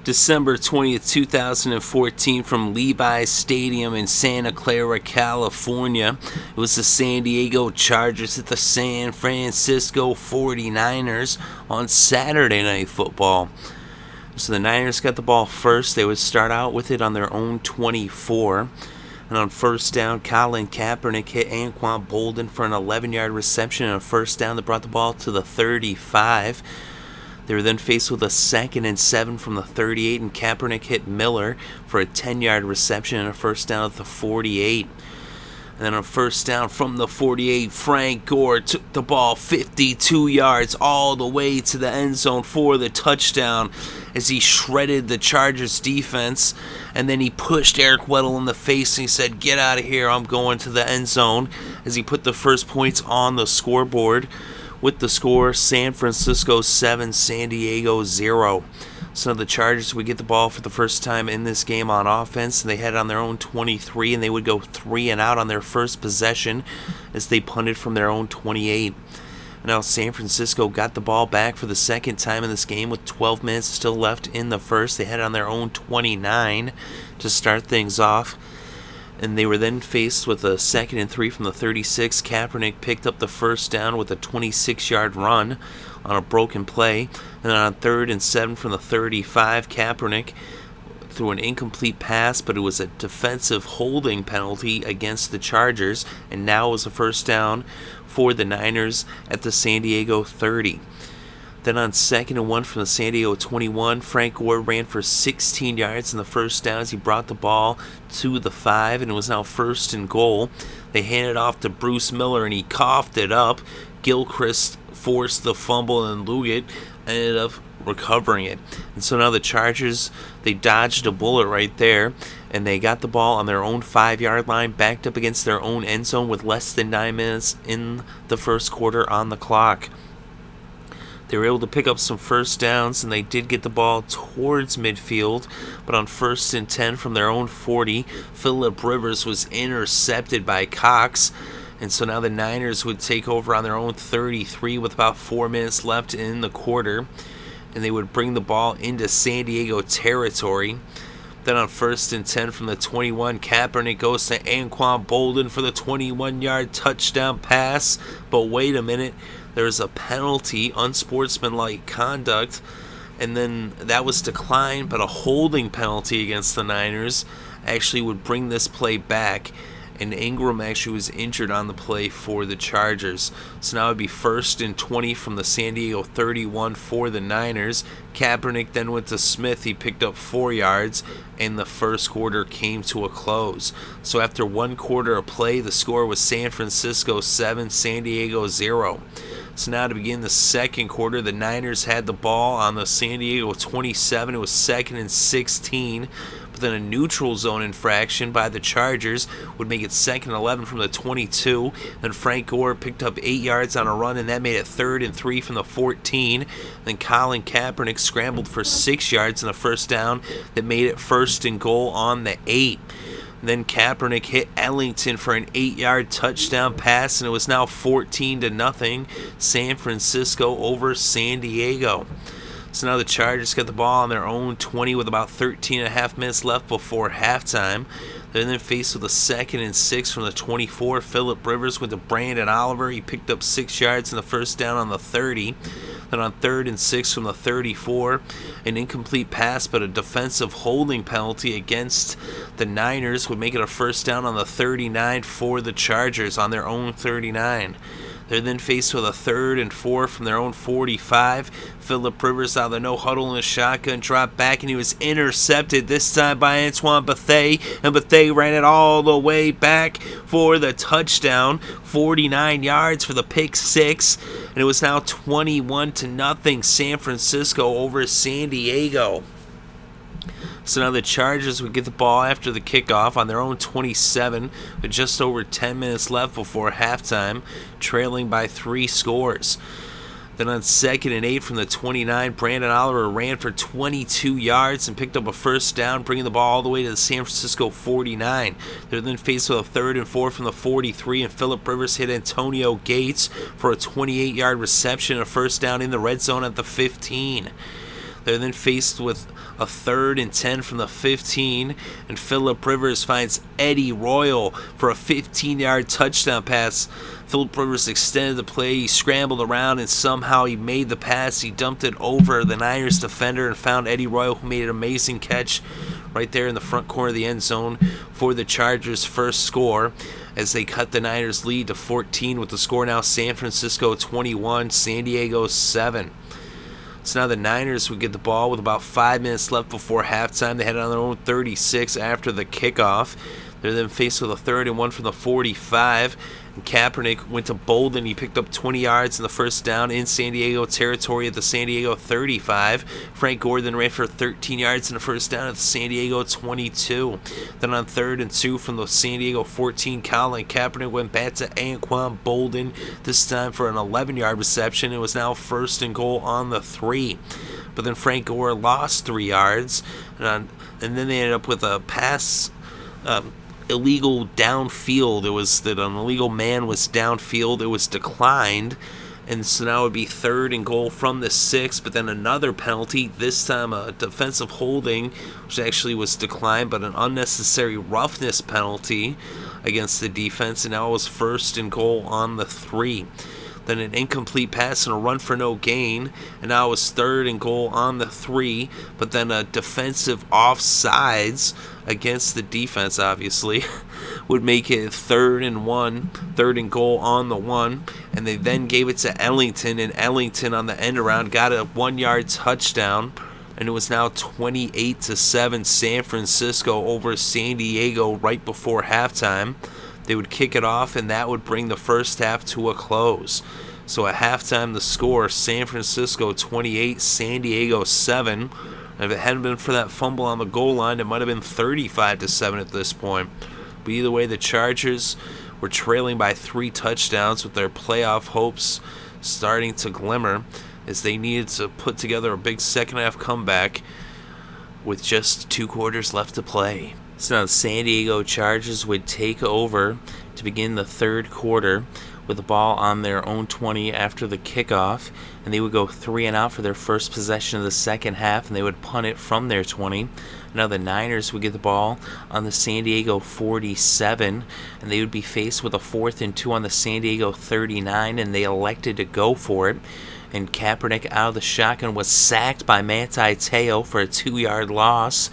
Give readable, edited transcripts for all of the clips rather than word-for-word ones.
December 20th, 2014, from Levi Stadium in Santa Clara, California. It was the San Diego Chargers at the San Francisco 49ers on Saturday Night Football. So the Niners got the ball first. They would start out with it on their own 24. And on first down, Colin Kaepernick hit Antoine for an 11-yard reception and a first down that brought the ball to the 35. They were then faced with a 2nd and 7 from the 38, and Kaepernick hit Miller for a 10-yard reception and a first down at the 48. And then on first down from the 48, Frank Gore took the ball 52 yards all the way to the end zone for the touchdown as he shredded the Chargers defense. And then he pushed Eric Weddle in the face and he said, "Get out of here, I'm going to the end zone," as he put the first points on the scoreboard. With the score, San Francisco 7, San Diego 0. So the Chargers would get the ball for the first time in this game on offense. They had it on their own 23, and they would go 3 and out on their first possession as they punted from their own 28. Now San Francisco got the ball back for the second time in this game with 12 minutes still left in the first. They had it on their own 29 to start things off. And they were then faced with a 2nd and 3 from the 36. Kaepernick picked up the first down with a 26-yard run on a broken play. And then on 3rd and 7 from the 35, Kaepernick threw an incomplete pass, but it was a defensive holding penalty against the Chargers. And now it was a first down for the Niners at the San Diego 30. Then on 2nd and 1 from the San Diego 21, Frank Gore ran for 16 yards in the first down as he brought the ball to the 5, and it was now 1st and goal. They handed it off to Bruce Miller, and he coughed it up. Gilchrist forced the fumble, and Liuget ended up recovering it. And so now the Chargers, they dodged a bullet right there, and they got the ball on their own 5-yard line, backed up against their own end zone with less than 9 minutes in the first quarter on the clock. They were able to pick up some first downs, and they did get the ball towards midfield. But on 1st and 10 from their own 40, Phillip Rivers was intercepted by Cox. And so now the Niners would take over on their own 33 with about 4 minutes left in the quarter. And they would bring the ball into San Diego territory. Then on 1st and 10 from the 21, Kaepernick goes to Antoine for the 21-yard touchdown pass. But wait a minute. There's a penalty, unsportsmanlike conduct, and then that was declined, but a holding penalty against the Niners actually would bring this play back, and Ingram actually was injured on the play for the Chargers. So now it would be 1st and 20 from the San Diego 31 for the Niners. Kaepernick then went to Smith. He picked up 4 yards, and the first quarter came to a close. So after 1 quarter of play, the score was San Francisco 7, San Diego 0. So now to begin the second quarter, the Niners had the ball on the San Diego 27. It was 2nd and 16. But then a neutral zone infraction by the Chargers would make it 2nd and 11 from the 22. Then Frank Gore picked up 8 yards on a run, and that made it 3rd and 3 from the 14. Then Colin Kaepernick scrambled for 6 yards in the first down that made it 1st and goal on the 8. Then Kaepernick hit Ellington for an 8-yard touchdown pass, and it was now 14-0 San Francisco over San Diego. So now the Chargers got the ball on their own 20 with about 13.5 minutes left before halftime. They're then faced with a 2nd and 6 from the 24. Phillip Rivers went to Brandon Oliver. He picked up 6 yards in the first down on the 30. Then on 3rd and 6 from the 34, an incomplete pass but a defensive holding penalty against the Niners would make it a first down on the 39 for the Chargers on their own 39. They're then faced with a 3rd and 4 from their own 45. Phillip Rivers out of the no-huddle in a shotgun, dropped back, and he was intercepted, this time by Antoine Bethea. And Bethea ran it all the way back for the touchdown. 49 yards for the pick 6. And it was now 21-0 San Francisco over San Diego. So now the Chargers would get the ball after the kickoff on their own 27 with just over 10 minutes left before halftime, trailing by 3 scores. Then on 2nd and 8 from the 29, Brandon Oliver ran for 22 yards and picked up a first down, bringing the ball all the way to the San Francisco 49. They're then faced with a 3rd and 4 from the 43, and Phillip Rivers hit Antonio Gates for a 28-yard reception, a first down in the red zone at the 15. They're then faced with a 3rd and 10 from the 15, and Phillip Rivers finds Eddie Royal for a 15-yard touchdown pass. Phillip Rivers extended the play, he scrambled around, and somehow he made the pass. He dumped it over the Niners defender and found Eddie Royal, who made an amazing catch right there in the front corner of the end zone for the Chargers' first score, as they cut the Niners' lead to 14 with the score now San Francisco 21, San Diego 7. So now the Niners would get the ball with about 5 minutes left before halftime. They had it on their own 36 after the kickoff. They're then faced with a 3rd and 1 from the 45. And Kaepernick went to Bolden. He picked up 20 yards in the first down in San Diego territory at the San Diego 35. Frank Gore then ran for 13 yards in the first down at the San Diego 22. Then on 3rd and 2 from the San Diego 14, Colin Kaepernick went back to Antoine Bolden, this time for an 11-yard reception. It was now 1st and goal on the 3. But then Frank Gore lost 3 yards, and then they ended up with a pass illegal downfield. It was that an illegal man was downfield. It was declined, and so now it would be 3rd and goal from the 6, but then another penalty, this time a defensive holding, which actually was declined, but an unnecessary roughness penalty against the defense, and now it was 1st and goal on the 3. Then an incomplete pass and a run for no gain, and now it was 3rd and goal on the 3, but then a defensive offsides against the defense, obviously, would make it 3rd and 1, 3rd and goal on the 1, and they then gave it to Ellington, and Ellington on the end around got a 1-yard touchdown, and it was now 28-7 San Francisco over San Diego right before halftime. They would kick it off, and that would bring the first half to a close. So at halftime, the score, San Francisco 28, San Diego 7. And if it hadn't been for that fumble on the goal line, it might have been 35-7 at this point. But either way, the Chargers were trailing by 3 touchdowns with their playoff hopes starting to glimmer, as they needed to put together a big second-half comeback with just 2 quarters left to play. So now the San Diego Chargers would take over to begin the 3rd quarter with the ball on their own 20 after the kickoff, and they would go 3 and out for their first possession of the second half, and they would punt it from their 20. Now the Niners would get the ball on the San Diego 47, and they would be faced with a 4th and 2 on the San Diego 39, and they elected to go for it. And Kaepernick out of the shotgun was sacked by Manti Te'o for a 2-yard loss,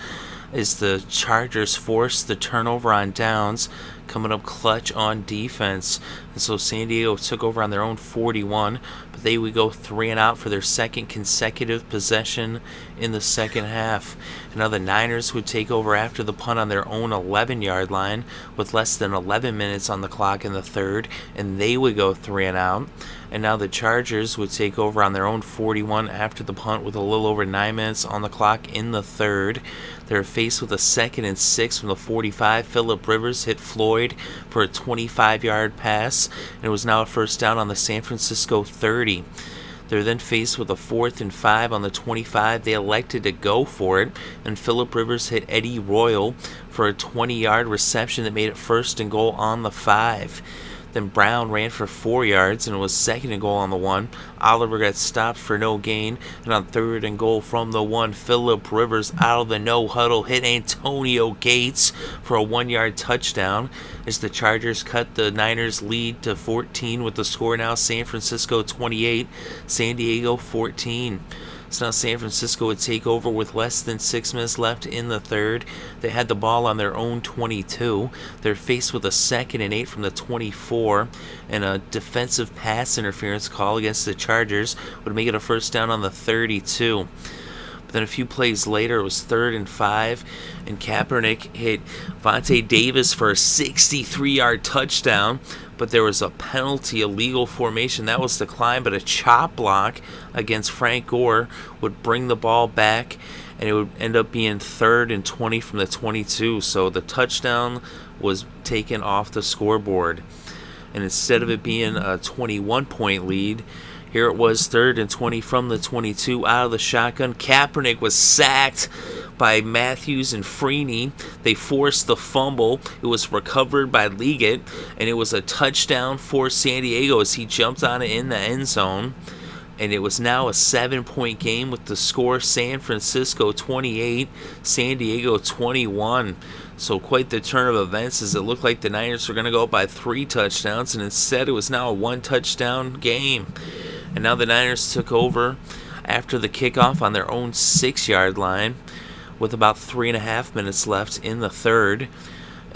as the Chargers forced the turnover on downs, coming up clutch on defense. And so San Diego took over on their own 41, but they would go 3 and out for their second consecutive possession in the second half. And now the Niners would take over after the punt on their own 11-yard line with less than 11 minutes on the clock in the 3rd, and they would go 3 and out. And now the Chargers would take over on their own 41 after the punt with a little over 9 minutes on the clock in the 3rd. They were faced with a 2nd and 6 from the 45. Phillip Rivers hit Floyd for a 25-yard pass, and it was now a first down on the San Francisco 30. They were then faced with a 4th and 5 on the 25. They elected to go for it, and Phillip Rivers hit Eddie Royal for a 20-yard reception that made it 1st and goal on the 5. Then Brown ran for 4 yards, and it was 2nd and goal on the 1. Oliver got stopped for no gain, and on 3rd and goal from the 1, Phillip Rivers out of the no-huddle hit Antonio Gates for a 1-yard touchdown, as the Chargers cut the Niners' lead to 14 with the score now San Francisco 28, San Diego 14. So now San Francisco would take over with less than 6 minutes left in the 3rd. They had the ball on their own 22. They're faced with a 2nd and 8 from the 24, and a defensive pass interference call against the Chargers would make it a first down on the 32. But then a few plays later, it was 3rd and 5, and Kaepernick hit Vontae Davis for a 63-yard touchdown. But there was a penalty, a legal formation that was declined, but a chop block against Frank Gore would bring the ball back, and it would end up being 3rd and 20 from the 22. So the touchdown was taken off the scoreboard, and instead of it being a 21-point lead, here it was 3rd and 20 from the 22 out of the shotgun. Kaepernick was sacked by Matthews and Freeney. They forced the fumble. It was recovered by Liuget, and it was a touchdown for San Diego as he jumped on it in the end zone. And it was now a 7-point game with the score San Francisco 28, San Diego 21. So quite the turn of events, as it looked like the Niners were going to go up by 3 touchdowns, and instead it was now a 1-touchdown game. And now the Niners took over after the kickoff on their own 6-yard line with about 3.5 minutes left in the third.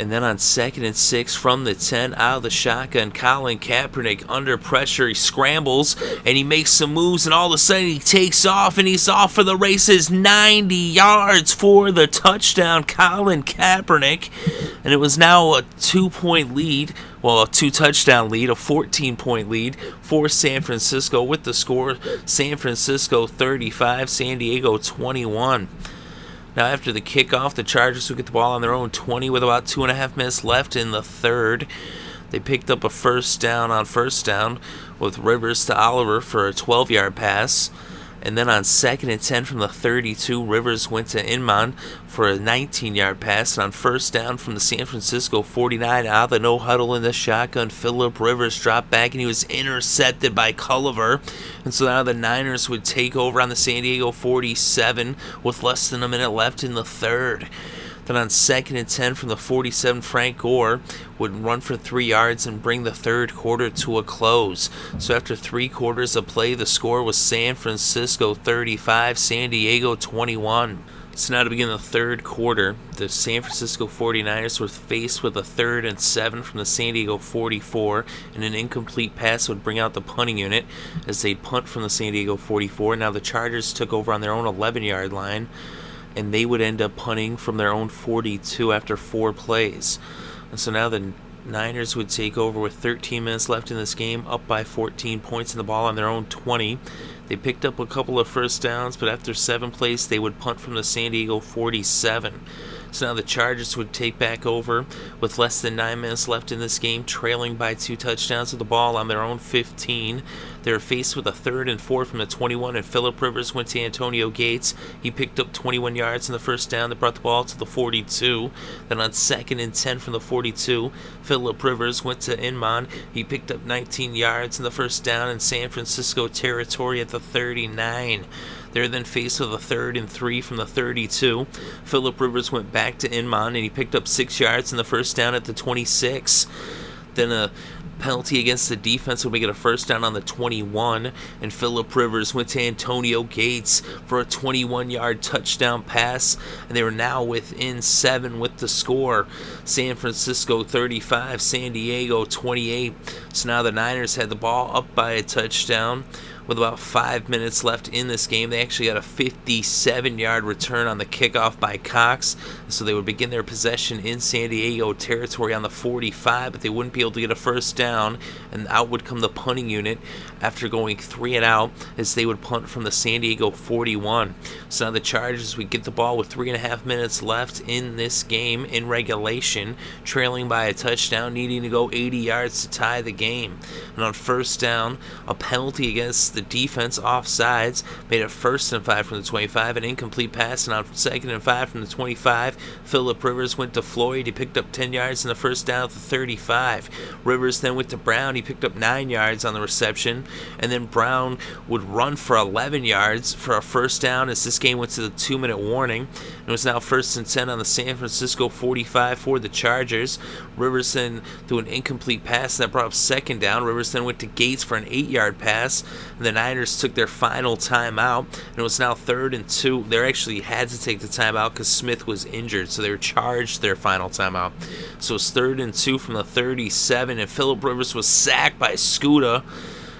And then on 2nd and 6 from the 10, out of the shotgun, Colin Kaepernick under pressure. He scrambles and he makes some moves, and all of a sudden he takes off, and he's off for the races. 90 yards for the touchdown, Colin Kaepernick. And it was now a 2-point lead, well, a 2-touchdown lead, a 14-point lead for San Francisco with the score San Francisco 35, San Diego 21. Now, after the kickoff, the Chargers would get the ball on their own 20 with about 2.5 minutes left in the third. They picked up a first down on first down with Rivers to Oliver for a 12-yard pass. And then on 2nd and 10 from the 32, Rivers went to Inman for a 19-yard pass. And on first down from the San Francisco 49, out of the no-huddle in the shotgun, Phillip Rivers dropped back, and he was intercepted by Culliver. And so now the Niners would take over on the San Diego 47 with less than a minute left in the third. Then on 2nd and 10 from the 47, Frank Gore would run for 3 yards and bring the third quarter to a close. So after 3 quarters of play, the score was San Francisco 35, San Diego 21. So now to begin the third quarter, the San Francisco 49ers were faced with a 3rd and 7 from the San Diego 44, and an incomplete pass would bring out the punting unit as they'd punt from the San Diego 44. Now the Chargers took over on their own 11-yard line, and they would end up punting from their own 42 after 4 plays. And so now the Niners would take over with 13 minutes left in this game, up by 14 points in the ball on their own 20. They picked up a couple of first downs, but after 7 plays, they would punt from the San Diego 47. So now the Chargers would take back over with less than 9 minutes left in this game, trailing by 2 touchdowns with the ball on their own 15. They were faced with a 3rd and 4 from the 21, and Phillip Rivers went to Antonio Gates. He picked up 21 yards in the first down that brought the ball to the 42. Then on 2nd and 10 from the 42, Phillip Rivers went to Inman. He picked up 19 yards in the first down in San Francisco territory at the 39. They were then faced with a 3rd and 3 from the 32. Phillip Rivers went back to Inman, and he picked up 6 yards in the first down at the 26. Then a penalty against the defense would make it a first down on the 21, and Phillip Rivers went to Antonio Gates for a 21-yard touchdown pass, and they were now within 7 with the score. San Francisco 35, San Diego 28. So now the Niners had the ball up by a touchdown with about 5 minutes left in this game. They actually got a 57-yard return on the kickoff by Cox, so they would begin their possession in San Diego territory on the 45, but they wouldn't be able to get a first down, and out would come the punting unit after going 3 and out as they would punt from the San Diego 41. So now the Chargers would get the ball with 3.5 minutes left in this game in regulation, trailing by a touchdown, needing to go 80 yards to tie the game. And on first down, a penalty against the defense offsides made it 1st and 5 from the 25, an incomplete pass, and on 2nd and 5 from the 25, Phillip Rivers went to Floyd. He picked up 10 yards in the first down at the 35. Rivers then went to Brown. He picked up 9 yards on the reception, and then Brown would run for 11 yards for a first down as this game went to the 2-minute warning. It was now 1st and 10 on the San Francisco 45 for the Chargers. Rivers then threw an incomplete pass, and that brought up 2nd down. Rivers then went to Gates for an 8-yard pass, and the Niners took their final timeout, and it was now 3rd and 2. They actually had to take the timeout because Smith was injured, so they were charged their final timeout. So it's 3rd and 2 from the 37, and Phillip Rivers was sacked by Scuda,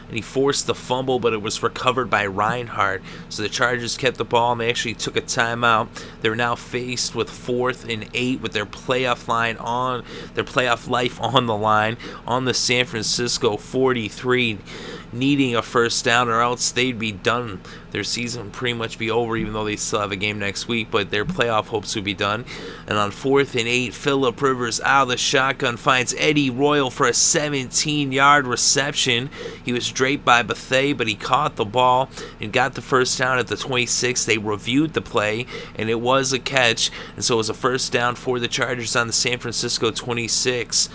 and he forced the fumble, but it was recovered by Reinhardt. So the Chargers kept the ball, and they actually took a timeout. They were now faced with 4th and 8 with their playoff life on the line on the San Francisco 43, needing a first down or else they'd be done their season would pretty much be over, even though they still have a game next week, but their playoff hopes would be done. And on 4th and 8, Phillip Rivers out of the shotgun finds Eddie Royal for a 17-yard reception. He was draped by Bethea, but he caught the ball and got the first down at the 26. They reviewed the play, and it was a catch, and so it was a first down for the Chargers on the San Francisco 26.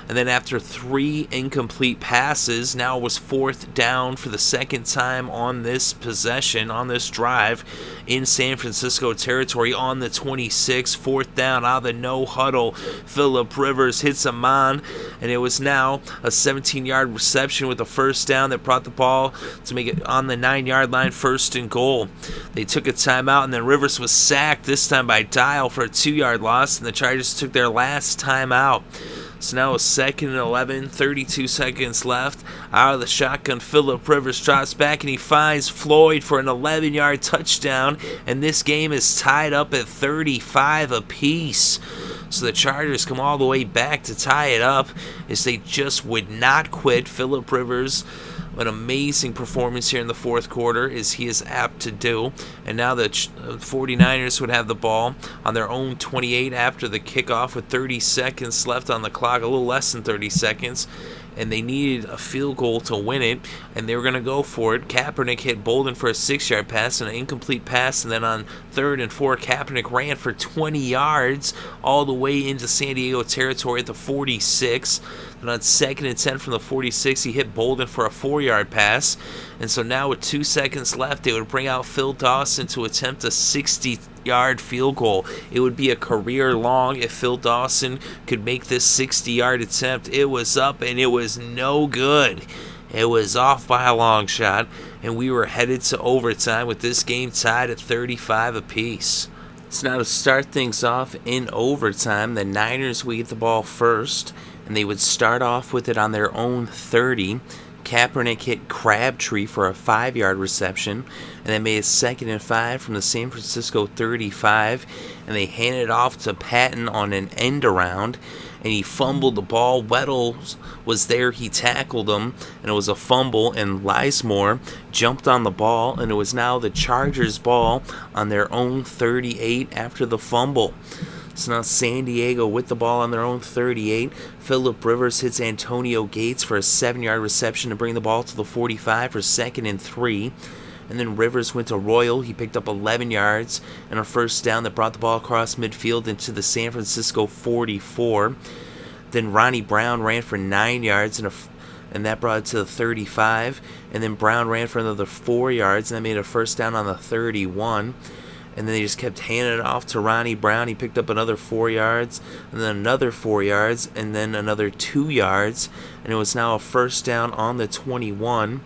And then after 3 incomplete passes, now it was 4th down for the second time on this possession, on this drive in San Francisco territory on the 26. 4th down out of the no huddle. Phillip Rivers hits a man, and it was now a 17-yard reception with a first down that brought the ball to make it on the 9-yard line, 1st and goal. They took a timeout, and then Rivers was sacked, this time by Dial for a 2-yard loss, and the Chargers took their last timeout. So now it's 2nd and 11, 32 seconds left. Out of the shotgun, Phillip Rivers drops back, and he finds Floyd for an 11-yard touchdown, and this game is tied up at 35 apiece. So the Chargers come all the way back to tie it up as they just would not quit. Phillip Rivers, an amazing performance here in the 4th quarter, as he is apt to do. And now the 49ers would have the ball on their own 28 after the kickoff with 30 seconds left on the clock, a little less than 30 seconds. And they needed a field goal to win it, and they were going to go for it. Kaepernick hit Bolden for a 6-yard pass and an incomplete pass, and then on 3rd and 4, Kaepernick ran for 20 yards all the way into San Diego territory at the 46. And on 2nd and 10 from the 46, he hit Bolden for a 4-yard pass. And so now with 2 seconds left, they would bring out Phil Dawson to attempt a 60-yard field goal. It would be a career long if Phil Dawson could make this 60-yard attempt. It was up, and it was no good. It was off by a long shot, and we were headed to overtime with this game tied at 35 apiece. So now to start things off in overtime, the Niners would get the ball first, and they would start off with it on their own 30. Kaepernick hit Crabtree for a 5-yard reception, and they made a 2nd and 5 from the San Francisco 35, and they handed it off to Patton on an end around, and he fumbled the ball. Weddle was there, he tackled him, and it was a fumble, and Lismore jumped on the ball, and it was now the Chargers' ball on their own 38 after the fumble. So now San Diego with the ball on their own 38. Phillip Rivers hits Antonio Gates for a 7-yard reception to bring the ball to the 45 for 2nd and 3. And then Rivers went to Royal. He picked up 11 yards and a first down that brought the ball across midfield into the San Francisco 44. Then Ronnie Brown ran for 9 yards and that brought it to the 35. And then Brown ran for another 4 yards, and that made a first down on the 31. And then they just kept handing it off to Ronnie Brown. He picked up another 4 yards, and then another 4 yards, and then another 2 yards. And it was now a first down on the 21.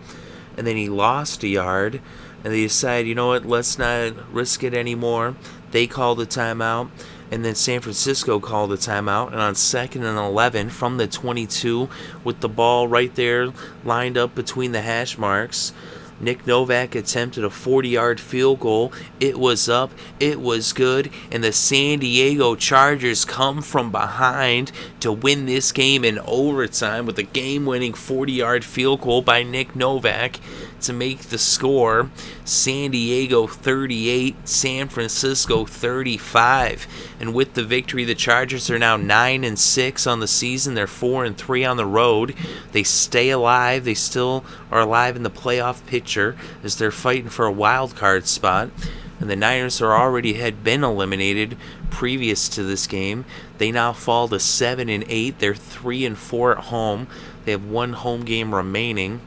And then he lost a yard. And they decided, you know what, let's not risk it anymore. They called a timeout. And then San Francisco called a timeout. And on 2nd and 11 from the 22, with the ball right there lined up between the hash marks, Nick Novak attempted a 40-yard field goal. It was up. It was good. And the San Diego Chargers come from behind to win this game in overtime with a game-winning 40-yard field goal by Nick Novak to make the score San Diego 38, San Francisco 35. And with the victory, the Chargers are now 9-6 on the season. They're 4-3 on the road. They stay alive. They still are alive in the playoff picture as they're fighting for a wild card spot. And the Niners had been eliminated previous to this game. They now fall to 7-8. They're 3-4 at home. They have one home game remaining.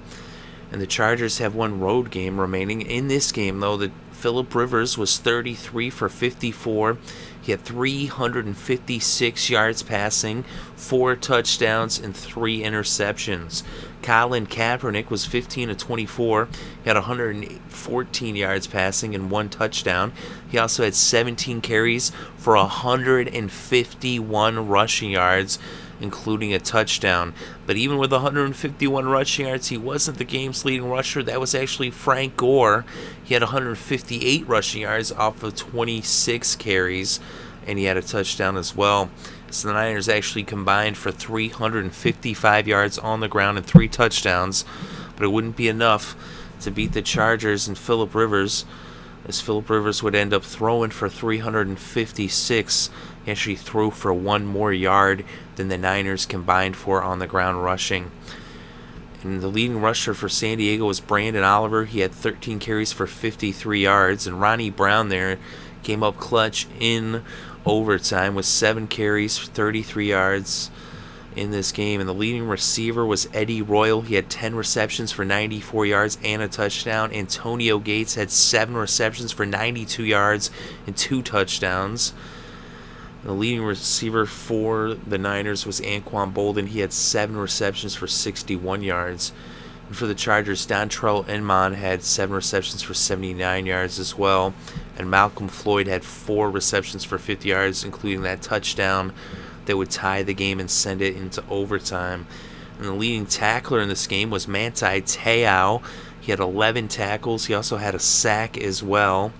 And the Chargers have one road game remaining. In this game, though, Phillip Rivers was 33 for 54. He had 356 yards passing, 4 touchdowns, and 3 interceptions. Colin Kaepernick was 15 of 24. He had 114 yards passing and 1 touchdown. He also had 17 carries for 151 rushing yards, including a touchdown. But even with 151 rushing yards, he wasn't the game's leading rusher. That was actually Frank Gore. He had 158 rushing yards off of 26 carries, and he had a touchdown as well. So the Niners actually combined for 355 yards on the ground and 3 touchdowns, but it wouldn't be enough to beat the Chargers and Phillip Rivers, as Phillip Rivers would end up throwing for 356. He actually threw for one more yard than the Niners combined for on the ground rushing. And the leading rusher for San Diego was Brandon Oliver. He had 13 carries for 53 yards. And Ronnie Brown there came up clutch in overtime with 7 carries, 33 yards in this game. And the leading receiver was Eddie Royal. He had 10 receptions for 94 yards and a touchdown. Antonio Gates had 7 receptions for 92 yards and 2 touchdowns. The leading receiver for the Niners was Antoine Bolden. He had 7 receptions for 61 yards. And for the Chargers, Dontrell Inman had 7 receptions for 79 yards as well. And Malcom Floyd had 4 receptions for 50 yards, including that touchdown that would tie the game and send it into overtime. And the leading tackler in this game was Manti Te'o. He had 11 tackles. He also had a sack as well.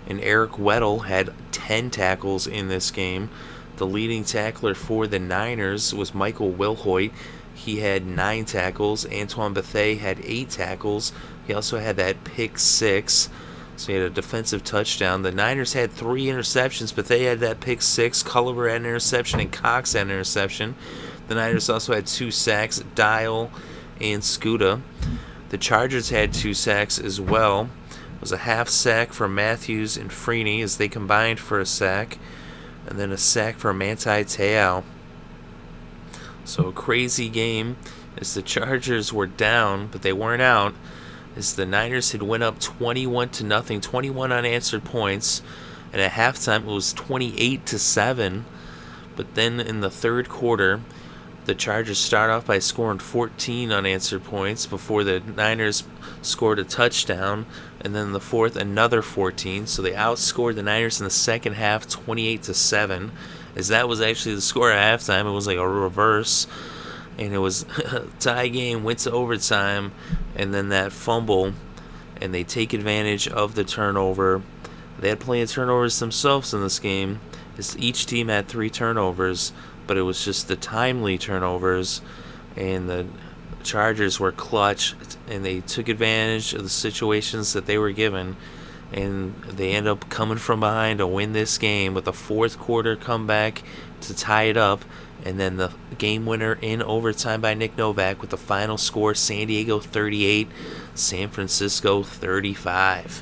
And Eric Weddle had 10 tackles in this game. The leading tackler for the Niners was Michael Wilhoit. He had 9 tackles. Antoine Bethea had 8 tackles. He also had that pick 6. So he had a defensive touchdown. The Niners had 3 interceptions. Bethea had that pick 6. Culliver had an interception, and Cox had an interception. The Niners also had 2 sacks, Dial and Scuda. The Chargers had 2 sacks as well. It was a half sack for Matthews and Freeney as they combined for a sack, and then a sack for Manti Te'o. So a crazy game as the Chargers were down, but they weren't out, as the Niners had went up 21-0, 21 unanswered points, and at halftime it was 28-7. But then in the third quarter, the Chargers start off by scoring 14 unanswered points before the Niners scored a touchdown, and then in the fourth another 14. So they outscored the Niners in the second half 28-7, as that was actually the score at halftime. It was like a reverse, and it was a tie game, went to overtime, and then that fumble, and they take advantage of the turnover. They had plenty of turnovers themselves in this game, as each team had 3 turnovers, but it was just the timely turnovers, and the Chargers were clutch, and they took advantage of the situations that they were given, and they end up coming from behind to win this game with a fourth quarter comeback to tie it up, and then the game winner in overtime by Nick Novak with the final score: San Diego 38, San Francisco 35.